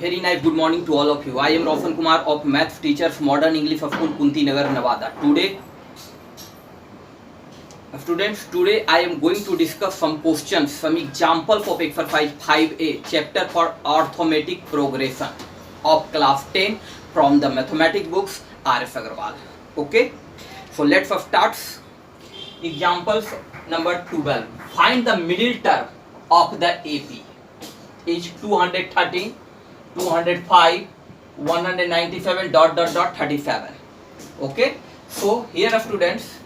Very nice good morning to all of you. I am Roshan Kumar of Math Teachers Modern English School, Kunti Nagar, Nevada. Today I am going to discuss some questions, some examples of exercise 5A, chapter for arithmetic progression of class 10 from the mathematics books R.S. Agarwal. Okay, so let's start. Examples number 12. Find the middle term of the AP. Is 213, 205, 197 37. Okay, so here students,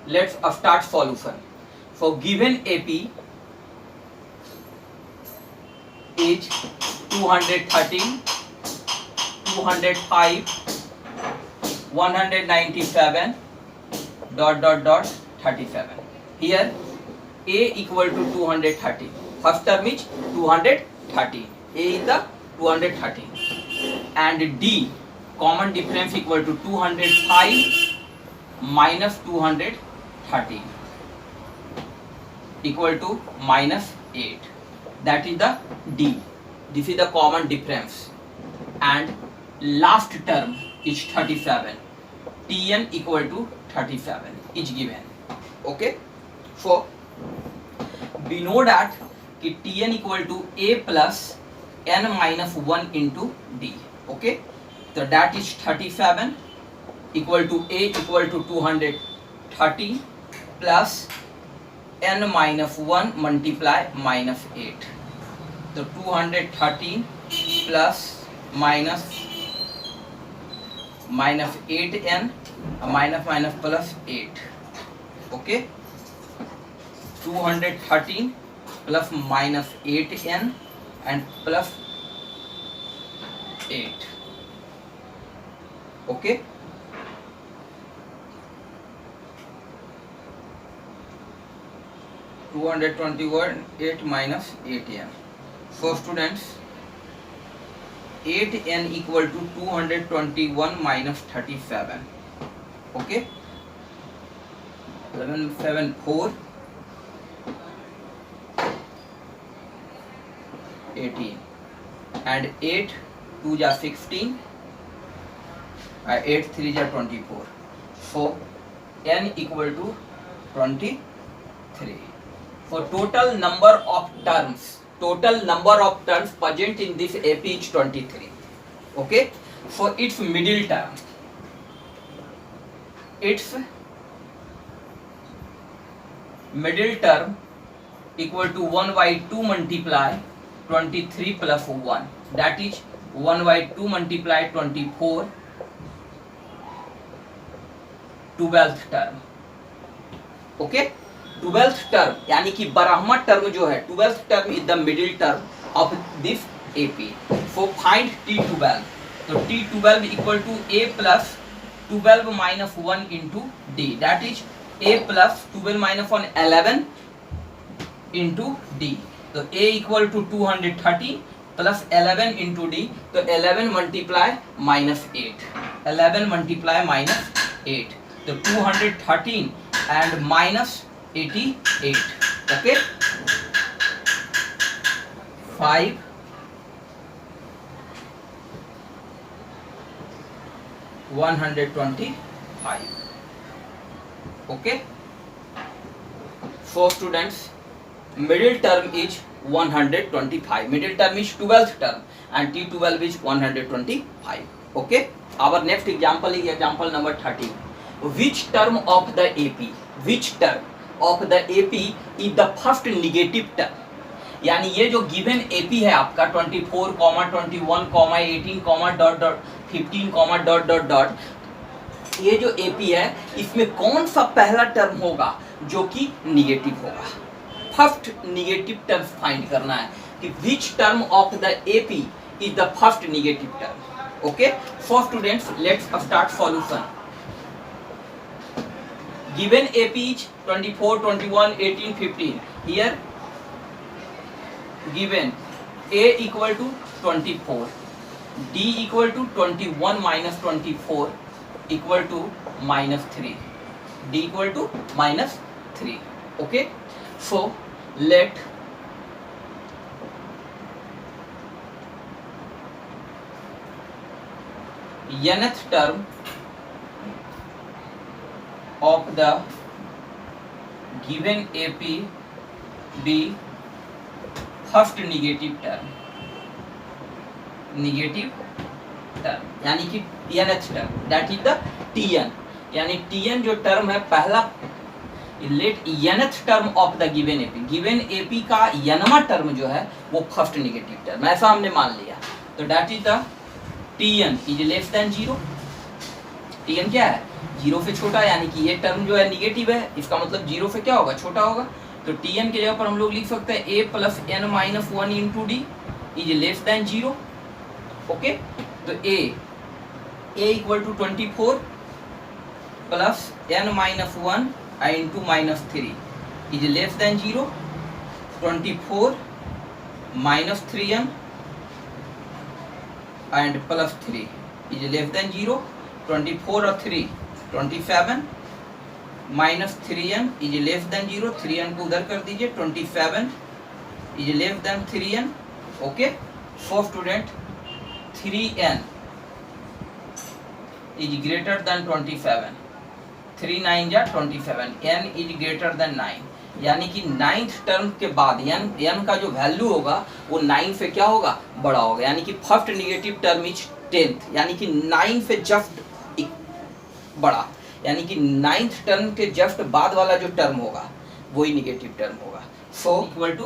let's start solution. So given AP is 213, 205, 197 37. Here A equal to 213. First term is 213. A is the 213. And D common difference equal to 205 minus 213 equal to minus 8. That is the D. This is the common difference. And last term is 37. Tn equal to 37 is given. Okay. So we know that Tn equal to A plus n minus 1 into D. Okay. So that is 37 equal to A equal to 230 plus n minus 1 multiply minus 8. So 213 plus minus 8n minus plus 8. Okay. 213 plus minus 8n and plus 8. Okay. Two 8 minus 8n. So students, 8n equal to 221 minus 37. Okay. 11 7 4 18 and 8 2 ja 16, 8 3 ja 24. So n equal to 23. So total number of terms present in this AP is 23. Okay. So its middle term, equal to 1 by 2 multiply 23 plus 1, that is 1 by 2 multiply 24, 12th term. Okay. 12th term यानी कि 12वां term जो है 12th term is the middle term of this AP. So find T12. So T12 equal to A plus 12 minus 1 into D, that is A plus 12 minus 1 11 into D. So A equal to 230 plus 11 into D. So 11 multiply minus 8. 11 multiply minus 8. So 213 and minus 88. Okay. 5 125. Okay. So students, middle term is 125. Middle term is 12th term and T12 is 125. Okay. Our next example is example number 13. Which term of the AP is the first negative term? यानी ये जो given AP है आपका 24, 21, 18, dot dot 15, dot dot, ये जो AP है इसमें कौन सा पहला टर्म होगा जो कि निगेटिव होगा? फर्स्ट निगेटिव टर्म फाइंड करना है कि which term of the AP is the first negative term. Okay. So students, let's start solution. Given AP is 24, 21, 18, 15. Here given A equal to 24, D equal to 21 minus 24 equal to minus 3. D equal to minus 3. Okay. So let nth term of the given AP be first negative term, यानी कि nth term, that is the Tn, यानी Tn जो term है पहला, let nth term of the given AP, given AP का nवा term जो है वो फर्स्ट नेगेटिव टर्म, ऐसा हमने मान लिया। तो that is the Tn is less than 0। Tn क्या है, 0 से छोटा, यानी कि ये टर्म जो है नेगेटिव है, इसका मतलब 0 से क्या होगा, छोटा होगा। तो Tn के जगह पर हम लोग लिख सकते हैं a plus n minus 1 into D is less than 0। Okay, तो a equal to 24 plus n minus 1 into minus 3 is less than 0। 24 minus 3n and plus 3 is less than 0। 24 और 3 27 minus 3n is less than 0, 3n को उधर कर दीजिए, 27 is less then 3n। Okay, so student 3n is greater than 27, 3 9 जा 27, n is greater than 9, यानी कि 9th term के बाद n का जो वैल्यू होगा वो 9 से क्या होगा, बड़ा होगा, यानी कि first negative term is 10th, यानी कि 9 से जस्ट बड़ा, यानी कि 9th टर्म के जस्ट बाद वाला जो टर्म होगा वही नेगेटिव टर्म होगा। सो इक्वल टू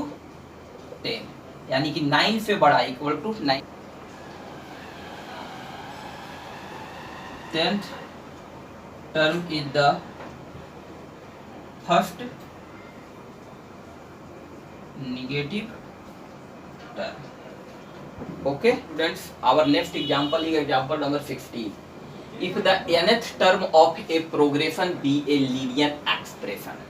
10, यानी कि 9 से बड़ा equal to 9। 10th term is the first negative term. Okay students, our next example is example number 16. If the nth term of a progression be a linear expression,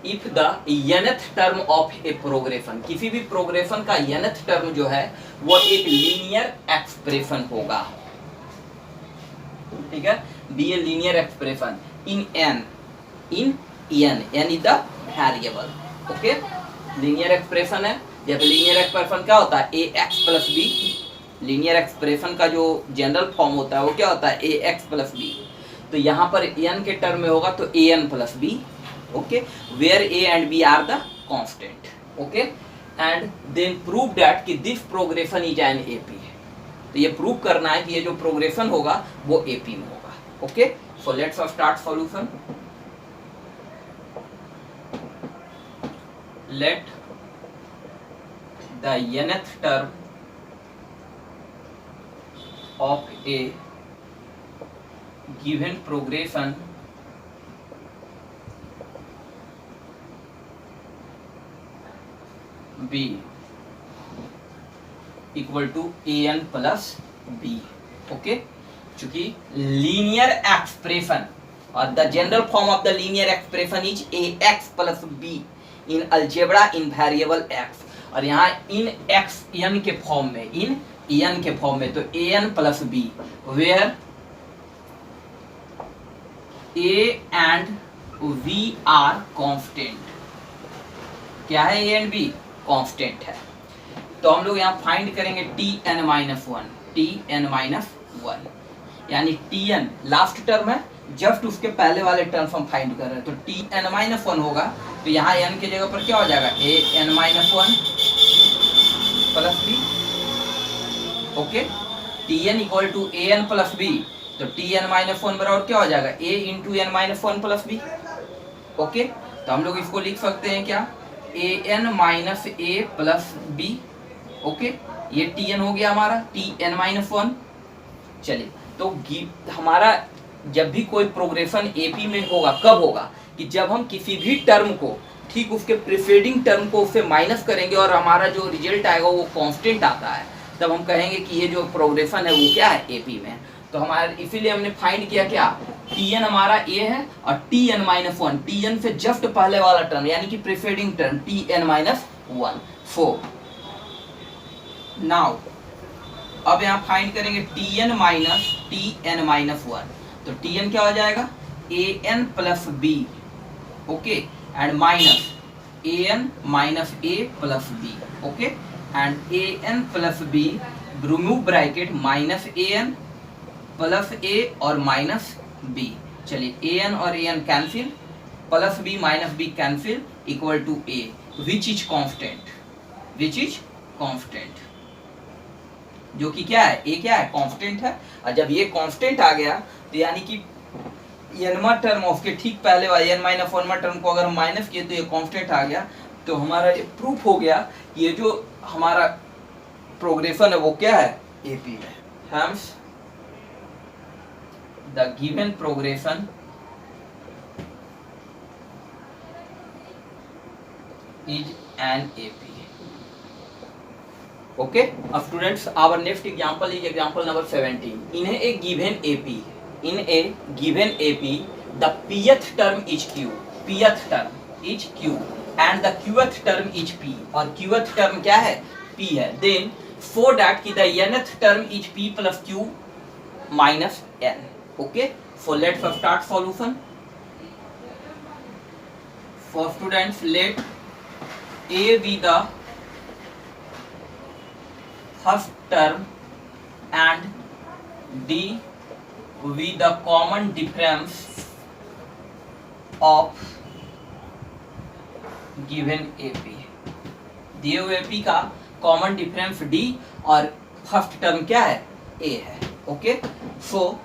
if the nth term of a progression, किसी भी progression का nth term जो है वो एक linear expression होगा, ठीक है, be a linear expression in n is the variable. Okay, linear expression है, जब लीनियर एक्सप्रेशन क्या होता है, a x plus b, linear expression का जो जनरल फॉर्म होता है वो क्या होता है, ए एक्स प्लस बी। तो यहाँ पर n के टर्म में होगा तो a n plus B. Okay, where a and b are the constant. Okay, and then prove that कि this progression is an AP, तो ये प्रूव करना है कि ये जो प्रोग्रेशन होगा वो एपी में होगा। Okay, so let's start solution. Let the nth term of a given progression be equal to a n plus B. Okay, चूंकि लीनियर एक्सप्रेशन और the general form of the linear expression is a x plus b in algebra in variable x, और यहाँ in x n के form में, in n के form में, तो a n plus b where a and b are constant. क्या है, ए and be constant है। तो हम लोग यहाँ फाइंड करेंगे Tn माइनस 1, Tn माइनस 1, यानी Tn लास्ट टर्म है, जस्ट उसके पहले वाले टर्म्स हम फाइंड कर रहे हैं, तो Tn माइनस 1 होगा, तो यहाँ n के जगह पर क्या हो जाएगा, An minus 1 plus B. Okay, Tn equal to An plus B, तो Tn माइनस 1 बराबर क्या हो जाएगा, A into N minus 1 plus B. Okay, तो हम लोग इसको लिख सकते हैं क्या, An minus A plus B. Okay, ये Tn हो गया हमारा, Tn माइनस 1। चलिए, तो हमारा जब भी कोई प्रोग्रेशन एपी में होगा, कब होगा, कि जब हम किसी भी टर्म को ठीक उसके प्रीसीडिंग टर्म को उससे माइनस करेंगे और हमारा जो रिजल्ट आएगा वो कांस्टेंट आता है, तब हम कहेंगे कि ये जो प्रोग्रेशन है वो क्या है, एपी में। तो हमारे इसीलिए हमने फाइंड किया क्या, Tn हमारा a है और Tn माइनस 1, Tn से जस्ट पहले वाला टर्म यानी कि preceding term Tn minus 1। So now अब यहाँ फाइंड करेंगे Tn माइनस 1, तो Tn क्या हो जाएगा, An plus B. Okay, and minus An minus A plus B. Okay, and an plus b, remove bracket minus an plus a और minus b. चलिए an और an cancel, plus b minus b cancel, equal to a, which is constant, which is constant, जो कि क्या है, a क्या है, constant है. और जब ये कांस्टेंट आ गया तो यानी कि एनवा टर्म ऑफ के ठीक पहले वाले एन माइनस वनवा टर्म को अगर माइनस किए तो ये कांस्टेंट आ गया. तो हमारा ये प्रूफ हो गया, ये जो हमारा प्रोग्रेशन है वो क्या है, एपी में. Hence the given progression is an AP. Okay, अब students our next example is example number 17. In a given AP, in a given AP, the pth term is q, pth term is q and the qth term is p, और qth term क्या है, p है. Then so that कि the nth term is p plus q minus n. Okay, so let's start solution. For students, let a be the first term and d be the common difference of given AP. दिए हुए AP का common difference d और first term क्या है, a है. Okay, so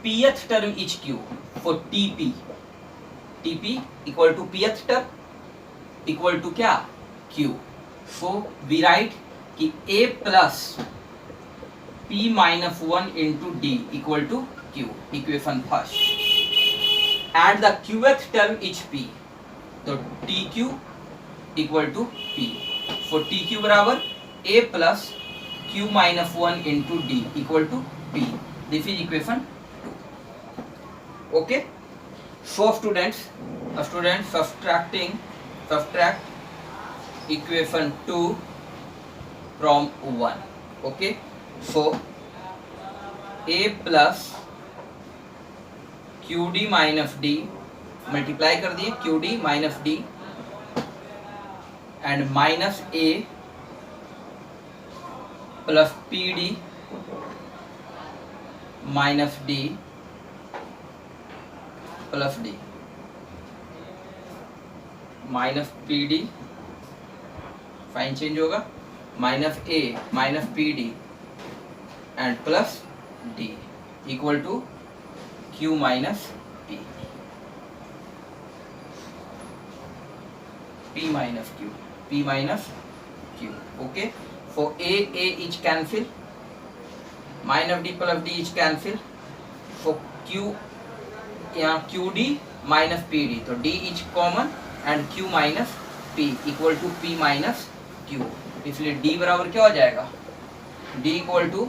pth term is q, for tp equal to pth term equal to क्या, q. so we write कि a plus p minus 1 into d equal to q, equation first, and the qth term is p, तो tq equal to p. for tq बराबर a plus q minus 1 into d equal to p. this is equation 2. okay, so students subtract equation 2 from 1. okay, so a plus qd minus d multiply कर दिए, qd minus d and minus a plus pd minus d plus d minus pd, fine change होगा, minus a minus p d and plus d equal to q minus p, p minus q, p minus q. Okay, for a is cancel, minus d plus D is cancel, for q यहाँ q d minus p d, तो d is common and q minus p equal to p minus q. इसलिए d बराबर क्या हो जाएगा, d equal to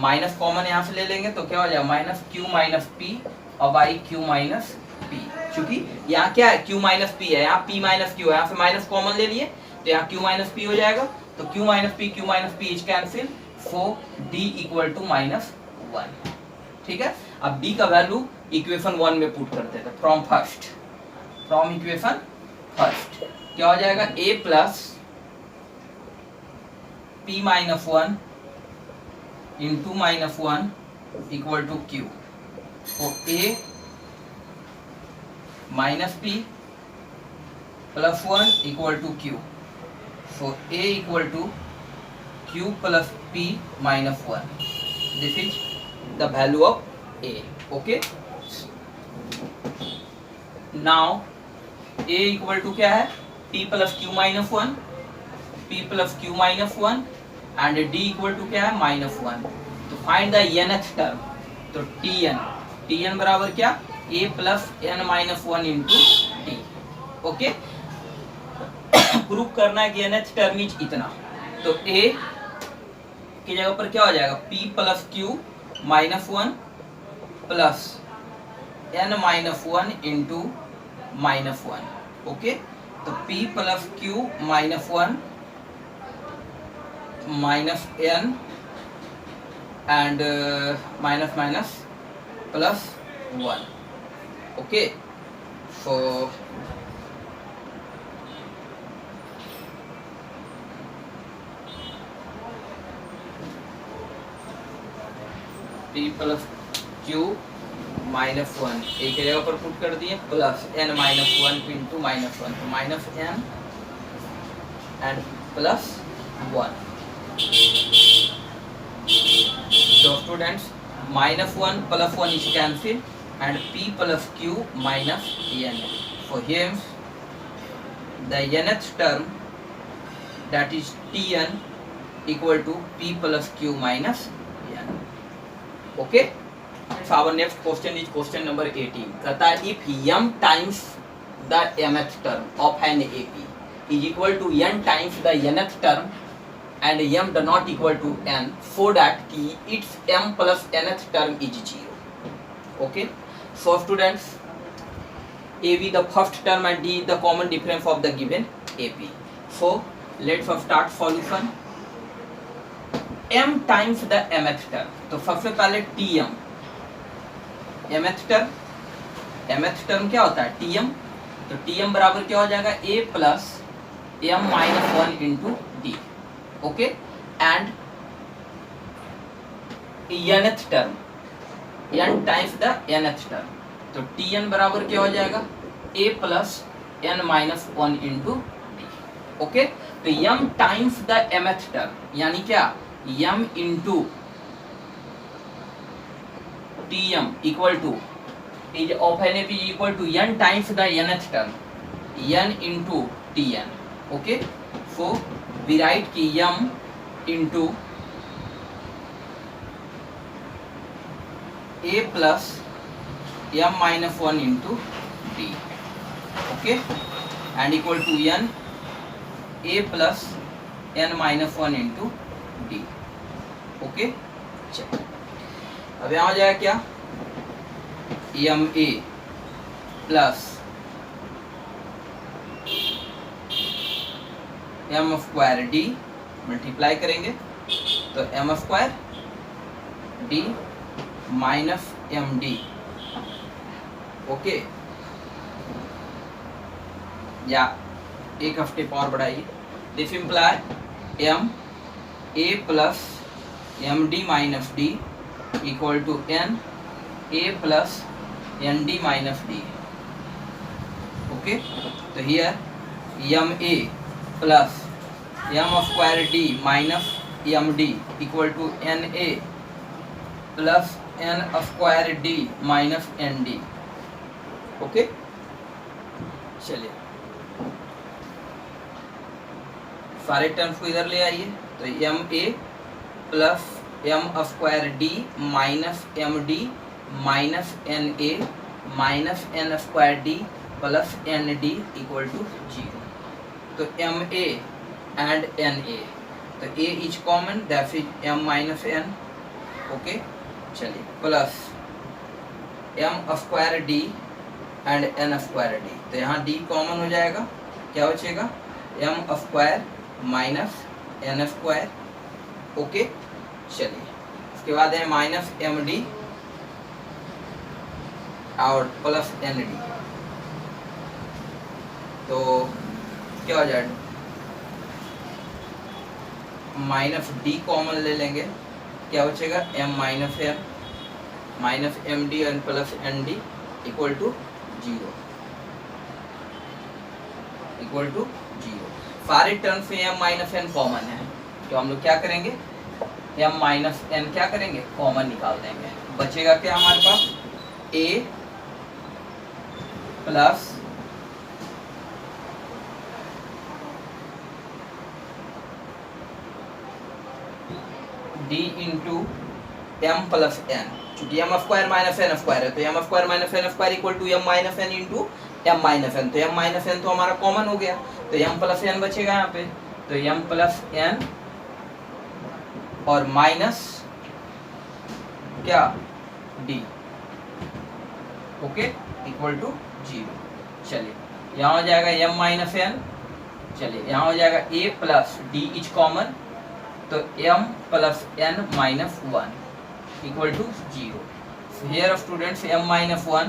minus common यहाँ से ले लेंगे तो क्या हो जाएगा, माइनस क्यू माइनस पी और बाई क्यू माइनस पी. क्योंकि यहाँ क्या है, q माइनस पी है, यहाँ p माइनस क्यू है, यहाँ से माइनस कॉमन ले लिए तो यहाँ q माइनस पी हो जाएगा, तो q minus P is cancel, so d equal to minus 1. ठीक है, अब d का वैल्यू इक्वेशन 1 में पुट करते थे, फ्रॉम इक्वेशन फर्स्ट क्या हो जाएगा, a plus p minus 1 into minus 1 equal to q. तो a minus p plus 1 equal to q. So a equal to q plus p minus 1. This is the value of a. Okay, now a equal to क्या है, p plus q minus 1, p plus q minus 1 and d equal to क्या है, minus 1. तो find the nth term, तो tn बराबर क्या, a plus n minus 1 into D. Okay, proof करना है कि nth टर्म इज इतना, तो a की जगह पर क्या हो जाएगा, p plus q minus 1 plus n minus 1 into minus 1. Okay, तो p plus q minus 1 minus n and minus minus plus 1. Okay, so p plus q minus 1 एक जगह पर पुट कर दिए plus n minus 1 into minus 1 तो minus n and plus 1. So students, minus 1 plus 1 is cancelled and p plus q minus n. For hence, the nth term, that is Tn, equal to p plus q minus n. Okay? So our next question is question number 18. कहता है if m times the mth term of an AP is equal to n times the nth term and m does not equal to n, so that its m plus nth term is 0. Okay, so students, AB the first term and D the common difference of the given AP. So let's start solution. m times the mth term, तो सबसे पहले tm, mth term क्या होता है tm, तो tm बराबर क्या हो जाएगा a plus m minus 1 into D. Okay, and nth term n times the nth term, तो tn बराबर क्या हो जाएगा a plus n minus 1 into D. Okay, तो m times the mth term यानी क्या m into tm equal to is of N AP equal to n times the nth term n into tn. Okay, so we write कि m into a plus m minus 1 into d. Okay, and equal to n a plus n minus 1 into d. Okay, चलिए अब यहाँ हो जाएगा क्या m a plus m square d multiply करेंगे तो m square d minus M d. Okay, या एक स्टेप और बढ़ाइए, this imply m a plus m d minus d equal to n a plus N d minus d. Okay, तो here m a plus m square d minus M d equal to n a plus n square d minus n d. Okay, चलिए सारे terms को इधर ले आइए, तो m a plus m square d minus M d minus n a minus n square d plus N D equal to 0. तो m a and n a, तो a is common, that is m minus n. Okay, चलिए plus m square d and n square d, तो यहाँ d common हो जाएगा, क्या बचेगा m square minus n square. Okay, चलिए उसके बाद है माइनस एम डी और प्लस एन डी, तो क्या हो जाएगा माइनस डी कॉमन ले लेंगे, क्या बचेगा m minus M D and plus N D equal to 0 equal to 0. सारे टर्म्स में m माइनस एन कॉमन है, तो हम लोग क्या करेंगे m माइनस एन क्या करेंगे कॉमन निकाल देंगे. बचेगा क्या हमारे पास a plus d into m plus n, चूंकि m square minus n square है तो m square minus n square equal to m minus n into m minus n, तो एम माइनस एन तो हमारा कॉमन हो गया, तो एम प्लस एन बचेगा यहाँ पे, तो एम प्लस एन और माइनस क्या डी. Okay, equal to 0. चलिए यहाँ हो जाएगा एम माइनस एन, चलिए यहाँ हो जाएगा A plus D is common, तो m plus n minus 1 equal to 0. Here students m minus 1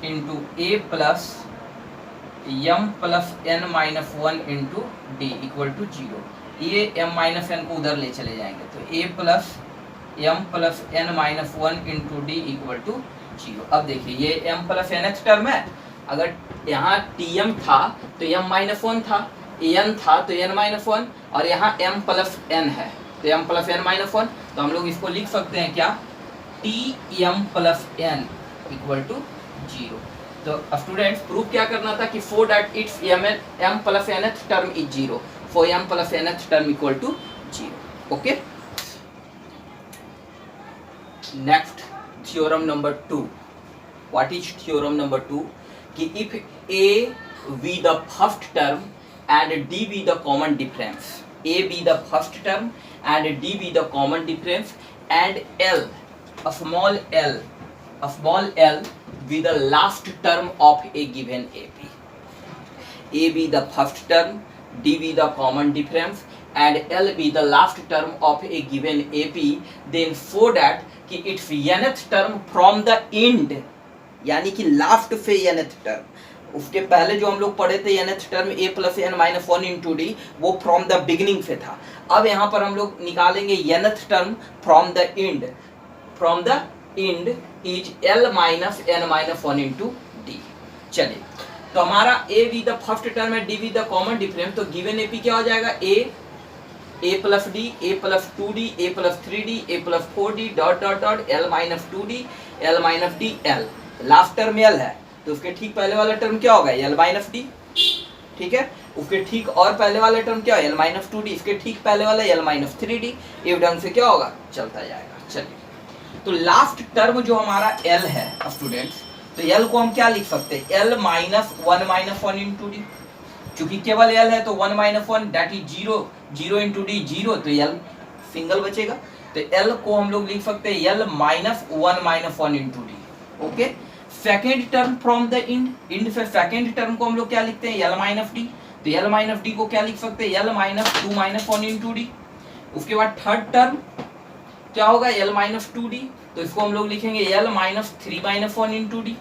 into A plus m plus n minus 1 into D equal to 0. ये m माइनस n को उधर ले चले जाएंगे, तो a plus m plus n minus 1 into D equal to 0। अब देखिए ये m प्लस nth टर्म है, अगर यहाँ tm था तो m माइनस 1 था, n था तो n माइनस 1, और यहाँ m प्लस n है तो m प्लस n माइनस 1, तो हम लोग इसको लिख सकते हैं क्या, tm plus n equal to 0। तो स्टूडेंट्स प्रूफ क्या करना था कि for that it's m plus nth term is 0, for m plus nth term equal to 0। Okay, next theorem number 2। What is theorem number 2? कि if a be the first term and d be the common difference, a be the first term and d be the common difference, and l, a small l be the last term of a given ap, a be the first term, d be the common difference and l be the last term of a given ap, then so that कि it's nth term from the and, यानी कि last से nth term, उसके पहले जो हम लोग पढ़े थे nth term a plus n minus 1 into D, वो फ्रॉम द बिगिनिंग से था। अब यहाँ पर हम लोग निकालेंगे nth term from the and, from the and is l minus n minus 1 into D. चलिए, तो हमारा a भी द फर्स्ट टर्म है, d भी द कॉमन डिफरेंस, तो गिवन ap क्या हो जाएगा, a plus D, a plus 2d, a plus 3d, a plus 4d dot dot dot l minus 2d, l minus D, l last term l है तो उसके ठीक पहले वाला टर्म क्या होगा, l माइनस डी, ठीक है। उसके ठीक और पहले वाला टर्म क्या है, l माइनस 2d, इसके ठीक पहले वाला l माइनस 3d, ये ढंग से क्या होगा, चलता जाएगा। चलिए, तो लास्ट टर्म जो हमारा l है स्टूडेंट्स, तो l को हम क्या लिख सकते हैं, l माइनस 1 इंटू डी, चूंकि केवल l है तो 1 minus 1 that is 0, 0 into D 0, तो l सिंगल बचेगा, तो l को हम लोग लिख सकते हैं l minus 1 into D. Okay, second term from the end से सेकेंड टर्म को हम लोग क्या लिखते हैं, l माइनस डी, तो l माइनस डी को क्या लिख सकते हैं, l minus 2 minus 1 into D. उसके बाद थर्ड टर्म क्या होगा, l माइनस 2d, तो इसको हम लोग लिखेंगे l minus 3 minus 1 into D,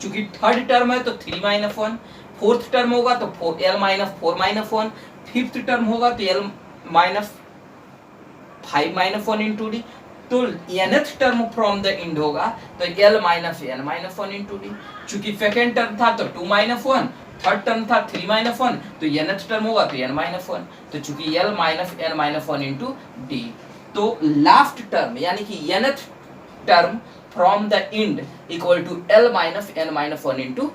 चूंकि थर्ड टर्म है तो 3 माइनस 1, फोर्थ टर्म होगा तो l minus 4 minus 1, fifth term होगा तो l minus 5 minus 1 into D, तो nth term from the and होगा तो l minus n minus 1 into D, चूंकि सेकेंड टर्म था तो 2 माइनस 1, थर्ड टर्म था 3 माइनस 1, तो nth टर्म होगा तो n माइनस 1, तो चूंकि l minus n minus 1 into D, तो लास्ट टर्म यानी कि nth term from the end equal to l minus n minus 1 into